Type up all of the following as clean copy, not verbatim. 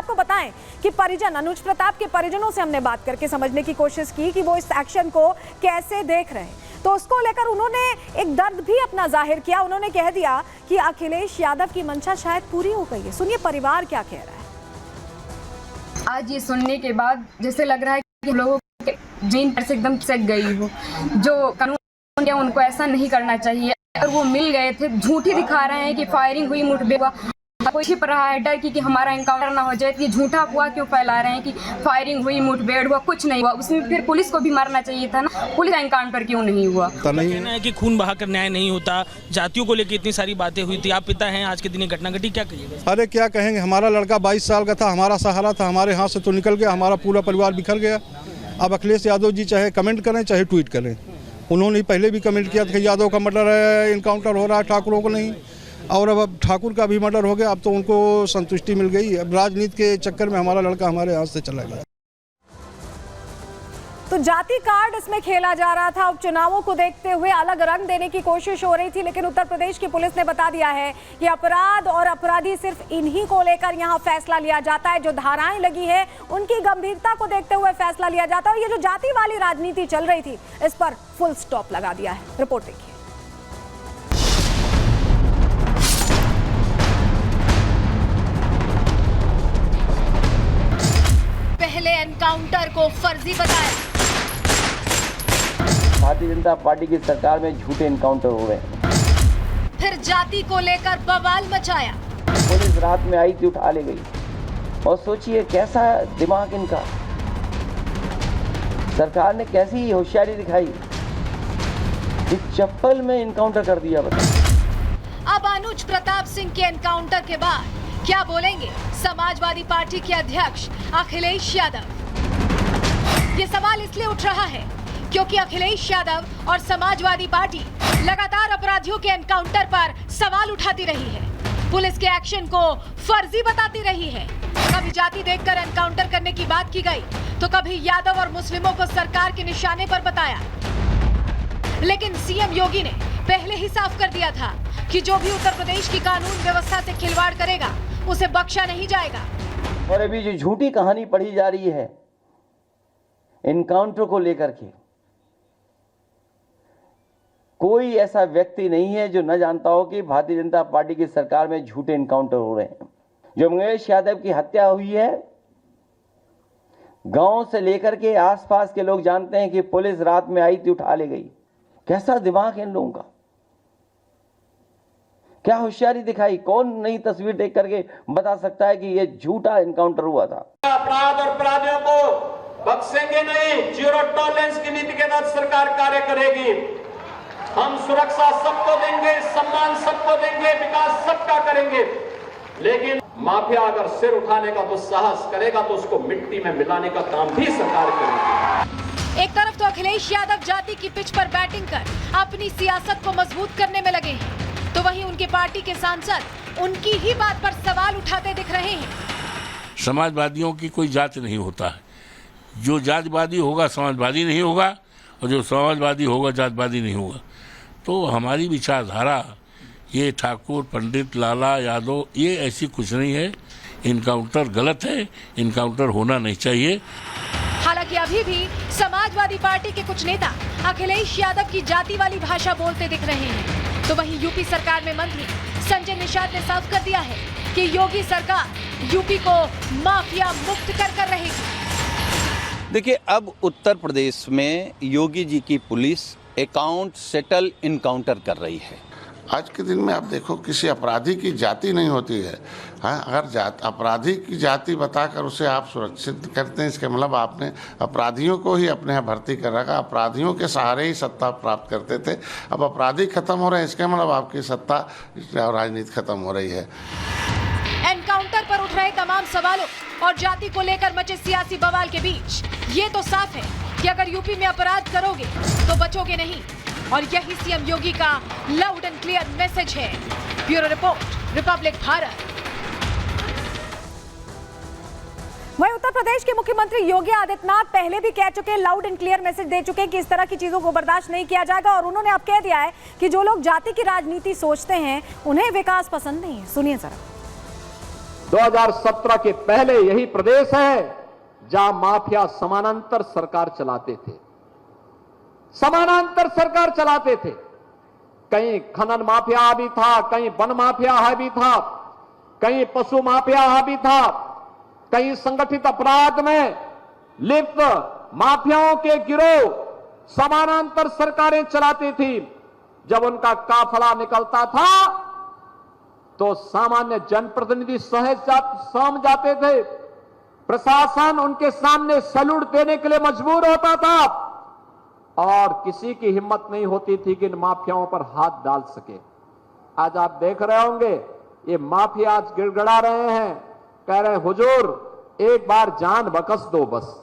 आपको बताएं कि परिजन, अनुज प्रताप के परिजनों से हमने बात करके समझने की कोशिश की कि वो इस एक्शन को कैसे देख रहे हैं, तो उसको लेकर उन्होंने एक दर्द भी अपना जाहिर किया। उन्होंने कह दिया कि अखिलेश यादव की मंशा शायद पूरी हो गई है। सुनिए परिवार क्या कह रहा है। आज ये सुनने के बाद जैसे लग रहा है कि लोगों के जीन पर से एकदम सक गई हो। जो कानून है उनको ऐसा नहीं करना चाहिए। और वो मिल गए थे, झूठी दिखा रहे हैं कि फायरिंग हुई, मुठभेड़ हुआ। कोई छिप रहा है डर कि हमारा एनकाउंटर ना हो जाए। ये झूठा हुआ क्यों फैला रहे हैं कि फायरिंग हुई, मुठभेड़ हुआ, कुछ नहीं हुआ। उसमें फिर पुलिस को भी मारना चाहिए था ना, पुलिस का एनकाउंटर क्यों नहीं हुआ? कहना है कि खून बहाकर न्याय नहीं होता, जातियों को लेकर इतनी सारी बातें हुई थी। आप पिता हैं, आज के दिन ये घटना घटी, क्या कहिएगा? अरे क्या कहेंगे, हमारा लड़का 22 साल का था, हमारा सहारा था, हमारे हाथ से तो निकल गया, हमारा पूरा परिवार बिखर गया। अब अखिलेश यादव जी चाहे कमेंट करें चाहे ट्वीट करें, उन्होंने पहले भी कमेंट किया था कि यादव का मर्डर है, इनकाउंटर हो रहा है, ठाकुरों को नहीं। और अब ठाकुर का भी मर्डर हो गया, अब तो उनको संतुष्टि मिल गई। अब राजनीति के चक्कर में हमारा लड़का हमारे हाथ से चला गया। तो जाति कार्ड इसमें खेला जा रहा था। उपचुनावों को देखते हुए अलग रंग देने की कोशिश हो रही थी, लेकिन उत्तर प्रदेश की पुलिस ने बता दिया है कि अपराध और अपराधी सिर्फ इन्हीं को लेकर यहां फैसला लिया जाता है। जो धाराएं लगी है उनकी गंभीरता को देखते हुए फैसला लिया जाता है। और ये जो जाति वाली राजनीति चल रही थी, इस पर फुल स्टॉप लगा दिया है। रिपोर्ट देखिए। पहले एनकाउंटर को फर्जी बताया। भारतीय जनता पार्टी की सरकार में झूठे एनकाउंटर हो रहे हैं। फिर जाति को लेकर बवाल मचाया। पुलिस रात में आई थी, उठा ले गई। और सोचिए कैसा दिमाग इनका, सरकार ने कैसी होशियारी दिखाई कि चप्पल में एनकाउंटर कर दिया। बता अब अनुज प्रताप सिंह के एनकाउंटर के बाद क्या बोलेंगे समाजवादी पार्टी के अध्यक्ष अखिलेश यादव? ये सवाल इसलिए उठ रहा है क्योंकि अखिलेश यादव और समाजवादी पार्टी लगातार अपराधियों के एनकाउंटर पर सवाल उठाती रही है, पुलिस के एक्शन को फर्जी बताती रही है। कभी जाति देखकर एनकाउंटर करने की बात की गई, तो कभी यादव और मुस्लिमों को सरकार के निशाने पर बताया। लेकिन सीएम योगी ने पहले ही साफ कर दिया था कि जो भी उत्तर प्रदेश की कानून व्यवस्था से खिलवाड़ करेगा उसे बख्शा नहीं जाएगा। और अभी जो झूठी कहानी पढ़ी जा रही है एनकाउंटर को लेकर के, कोई ऐसा व्यक्ति नहीं है जो न जानता हो कि भारतीय जनता पार्टी की सरकार में झूठे एनकाउंटर हो रहे हैं। जो मंगेश यादव की हत्या हुई है, गांव से लेकर के आसपास के लोग जानते हैं कि पुलिस रात में आई थी, उठा ले गई। कैसा दिमाग है इन लोगों का, क्या होशियारी दिखाई। कौन नई तस्वीर देख करके बता सकता है कि ये झूठा एनकाउंटर हुआ था? अपराध और अपराधियों को बख्शेंगे नहीं। जीरो टॉलरेंस की नीति के तहत सरकार कार्य करेगी। हम सुरक्षा सबको देंगे, सम्मान सबको देंगे, विकास सबका करेंगे। लेकिन माफिया अगर सिर उठाने का दुस्साहस करेगा तो उसको मिट्टी में मिलाने का काम भी सरकार करेगी। एक तरफ तो अखिलेश यादव जाति की पिच पर बैटिंग कर अपनी सियासत को मजबूत करने में लगे हैं, तो वहीं उनकी पार्टी के सांसद उनकी ही बात पर सवाल उठाते दिख रहे हैं। समाजवादियों की कोई जात नहीं होता है। जो जातवादी होगा समाजवादी नहीं होगा, और जो समाजवादी होगा जातवादी नहीं होगा। तो हमारी विचारधारा ये ठाकुर, पंडित, लाला, यादव, ये ऐसी कुछ नहीं है। इनकाउंटर गलत है, इनकाउंटर होना नहीं चाहिए। हालांकि अभी भी समाजवादी पार्टी के कुछ नेता अखिलेश यादव की जाति वाली भाषा बोलते दिख रहे हैं। तो वहीं यूपी सरकार में मंत्री संजय निषाद ने साफ कर दिया है कि योगी सरकार यूपी को माफिया मुक्त कर रहेगी। देखिए, अब उत्तर प्रदेश में योगी जी की पुलिस अकाउंट सेटल इनकाउंटर कर रही है। आज के दिन में आप देखो, किसी अपराधी की जाति नहीं होती है। हाँ, अगर अपराधी की जाति बताकर उसे आप सुरक्षित करते हैं, इसका मतलब आपने अपराधियों को ही अपने यहाँ भर्ती कर रखा। अपराधियों के सहारे ही सत्ता प्राप्त करते थे। अब अपराधी खत्म हो रहे हैं, इसका मतलब आपकी सत्ता और राजनीति खत्म हो रही है। एनकाउंटर पर उठ रहे तमाम सवालों और जाति को लेकर मचे सियासी बवाल के बीच ये तो साफ है कि अगर यूपी में अपराध करोगे तो बचोगे नहीं, और यही सीएम योगी का लाउड एंड क्लियर मैसेज है। Bureau report, Republic Bharat. वहीं उत्तर प्रदेश के मुख्यमंत्री योगी आदित्यनाथ पहले भी कह चुके, लाउड एंड क्लियर मैसेज दे चुके कि इस तरह की चीजों को बर्दाश्त नहीं किया जाएगा। और उन्होंने अब कह दिया है कि जो लोग जाति की राजनीति सोचते हैं उन्हें विकास पसंद नहीं है। सुनिए जरा। 2017 के पहले यही प्रदेश है जहां माफिया समानांतर सरकार चलाते थे, समानांतर सरकार चलाते थे। कहीं खनन माफिया हावी था, कहीं वन माफिया हावी था, कहीं पशु माफिया हावी था, कहीं संगठित अपराध में लिप्त माफियाओं के गिरोह समानांतर सरकारें चलाती थी। जब उनका काफिला निकलता था तो सामान्य जनप्रतिनिधि सहम जाते थे, प्रशासन उनके सामने सैल्यूट देने के लिए मजबूर होता था और किसी की हिम्मत नहीं होती थी कि इन माफियाओं पर हाथ डाल सके। आज आप देख रहे होंगे ये माफिया आज गिड़गिड़ा रहे हैं, कह रहे हैं हुजूर एक बार जान बख्श दो बस।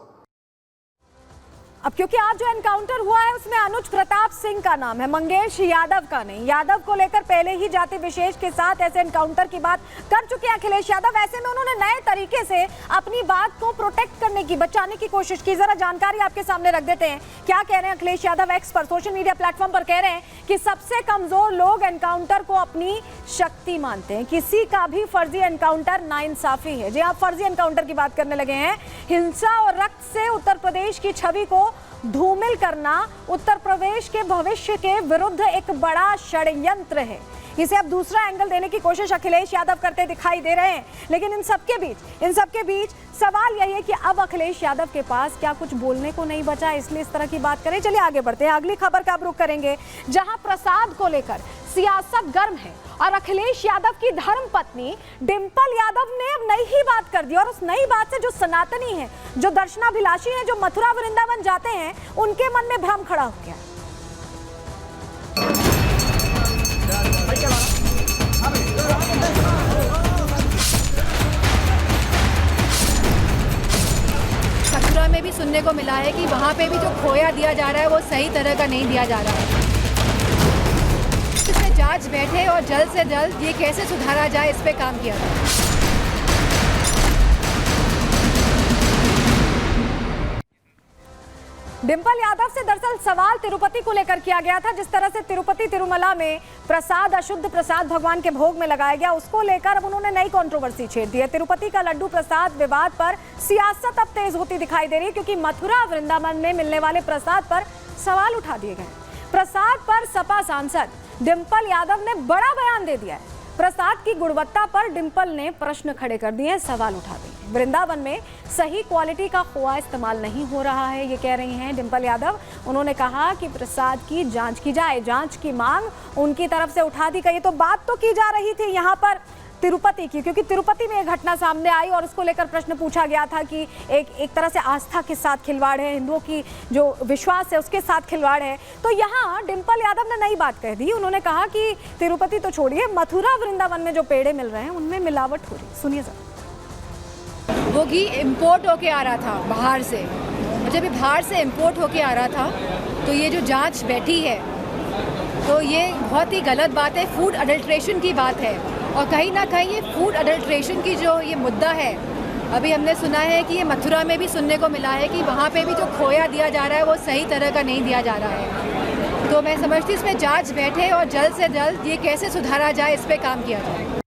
अब क्योंकि आज जो एनकाउंटर हुआ है उसमें अनुज प्रताप सिंह का नाम है, मंगेश यादव का नहीं। यादव को लेकर पहले ही जाति विशेष के साथ ऐसे एनकाउंटर की बात कर चुके हैं अखिलेश यादव। ऐसे में उन्होंने नए तरीके से अपनी बात को प्रोटेक्ट करने की, बचाने की कोशिश की। जरा जानकारी आपके सामने रख देते हैं, क्या कह रहे हैं अखिलेश यादव। एक्स पर, सोशल मीडिया प्लेटफॉर्म पर कह रहे हैं कि सबसे कमजोर लोग एनकाउंटर को अपनी शक्ति मानते हैं, किसी का भी फर्जी एनकाउंटर नाइंसाफी है। जी आप फर्जी एनकाउंटर की बात करने लगे हैं। हिंसा और रक्त से उत्तर प्रदेश की छवि को धूमिल करना उत्तर प्रदेश के भविष्य के विरुद्ध एक बड़ा षड्यंत्र है। इसे अब दूसरा एंगल देने की कोशिश अखिलेश यादव करते दिखाई दे रहे हैं। लेकिन इन सबके बीच सवाल यही है कि अब अखिलेश यादव के पास क्या कुछ बोलने को नहीं बचा, इसलिए इस तरह की बात करें। चलिए आगे बढ़ते हैं, अगली खबर का अब रुख करेंगे जहां प्रसाद को लेकर सियासत गर्म है और अखिलेश यादव की धर्मपत्नी डिंपल यादव ने अब नई ही बात कर दी। और उस नई बात से जो सनातनी है, जो दर्शनाभिलाषी हैं, जो मथुरा वृंदावन जाते हैं, उनके मन में भ्रम खड़ा हो गया। मथुरा में भी सुनने को मिला है कि वहां पे भी जो खोया दिया जा रहा है वो सही तरह का नहीं दिया जा रहा है। इसमें जांच बैठे और जल्द से जल्द ये कैसे सुधारा जाए इस पे काम किया जाए। डिंपल यादव से दरअसल सवाल तिरुपति को लेकर किया गया था। जिस तरह से तिरुपति तिरुमला में प्रसाद, अशुद्ध प्रसाद भगवान के भोग में लगाया गया, उसको लेकर अब उन्होंने नई कंट्रोवर्सी छेड़ दी है। तिरुपति का लड्डू प्रसाद विवाद पर सियासत अब तेज होती दिखाई दे रही है, क्योंकि मथुरा वृंदावन में मिलने वाले प्रसाद पर सवाल उठा दिए गए। प्रसाद पर सपा सांसद डिंपल यादव ने बड़ा बयान दे दिया है। प्रसाद की गुणवत्ता पर डिंपल ने प्रश्न खड़े कर दिए, सवाल उठा दिए। वृंदावन में सही क्वालिटी का खोआ इस्तेमाल नहीं हो रहा है, ये कह रही हैं डिंपल यादव। उन्होंने कहा कि प्रसाद की जांच की जाए, जांच की मांग उनकी तरफ से उठा दी गई। तो बात तो की जा रही थी यहाँ पर तिरुपति की, क्योंकि तिरुपति में एक घटना सामने आई और उसको लेकर प्रश्न पूछा गया था कि एक तरह से आस्था के साथ खिलवाड़ है, हिंदुओं की जो विश्वास है उसके साथ खिलवाड़ है। तो यहाँ डिंपल यादव ने नई बात कह दी। उन्होंने कहा कि तिरुपति तो छोड़िए, मथुरा वृंदावन में जो पेड़े मिल रहे हैं उनमें मिलावट हो रही। सुनिए जरा। वो घी इम्पोर्ट होके आ रहा था बाहर से, जब ये बाहर से इम्पोर्ट होके आ रहा था तो ये जो जाँच बैठी है तो ये बहुत ही गलत बात है, फूड अडल्ट्रेशन की बात है। और कहीं ना कहीं ये फूड अडल्ट्रेशन की जो ये मुद्दा है, अभी हमने सुना है कि ये मथुरा में भी सुनने को मिला है कि वहाँ पे भी जो खोया दिया जा रहा है वो सही तरह का नहीं दिया जा रहा है। तो मैं समझती हूँ इसमें जांच बैठे और जल्द से जल्द ये कैसे सुधारा जाए इस पे काम किया जाए।